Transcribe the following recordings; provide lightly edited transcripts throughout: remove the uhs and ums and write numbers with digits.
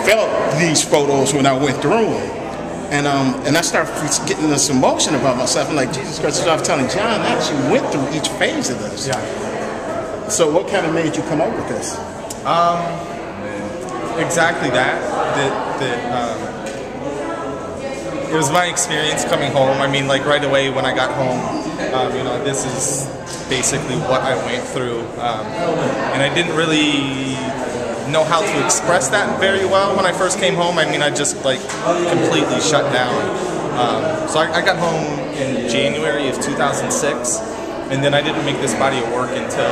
felt these photos when I went through them. And I started getting this emotion about myself. I'm like, Jesus Christ, so I was telling John, I actually went through each phase of this. Yeah. So what kind of made you come up with this? Exactly that. It was my experience coming home. I mean, like right away when I got home, you know, this is basically what I went through. And I didn't really know how to express that very well when I first came home. I mean, I just like completely shut down. So I got home in January of 2006, and then I didn't make this body of work until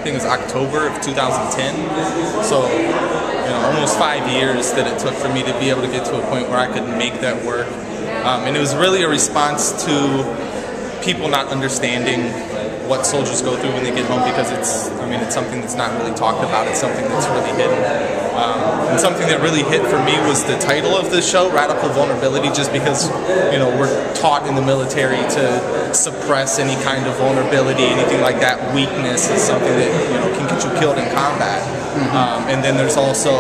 I think it was October of 2010. So, you know, almost 5 years that it took for me to be able to get to a point where I could make that work. And it was really a response to people not understanding what soldiers go through when they get home, because it's something that's not really talked about. It's something that's really hidden. And something that really hit for me was the title of the show, Radical Vulnerability, just because, you know, we're taught in the military to suppress any kind of vulnerability, anything like that. Weakness is something that, you know, can get you killed in combat. And then there's also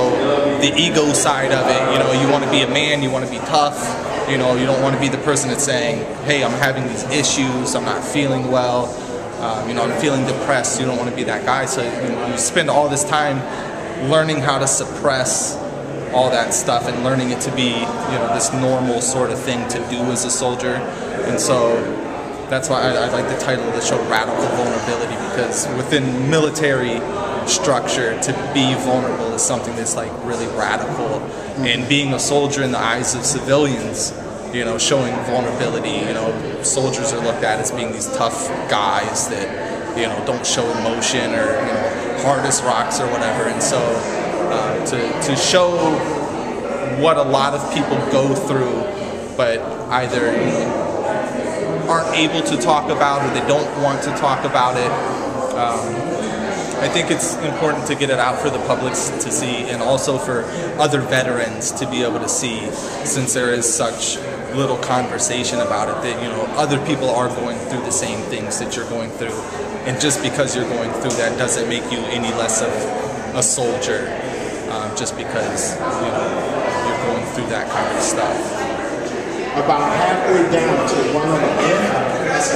the ego side of it. You know, you want to be a man, you want to be tough. You know, you don't want to be the person that's saying, hey, I'm having these issues, I'm not feeling well, you know, I'm feeling depressed. You don't want to be that guy. So you spend all this time learning how to suppress all that stuff and learning it to be, you know, this normal sort of thing to do as a soldier. And so that's why I like the title of the show, Radical Vulnerability, because within military structure, to be vulnerable is something that's like really radical. And being a soldier in the eyes of civilians, you know, showing vulnerability, you know, soldiers are looked at as being these tough guys that, you know, don't show emotion, or, you know, hard as rocks or whatever. And so to show what a lot of people go through, but either aren't able to talk about or they don't want to talk about it, I think it's important to get it out for the public to see, and also for other veterans to be able to see, since there is such little conversation about it, that, you know, other people are going through the same things that you're going through, and just because you're going through that doesn't make you any less of a soldier, just because, you know, you're going through that kind of stuff. About halfway down to one of the end, that's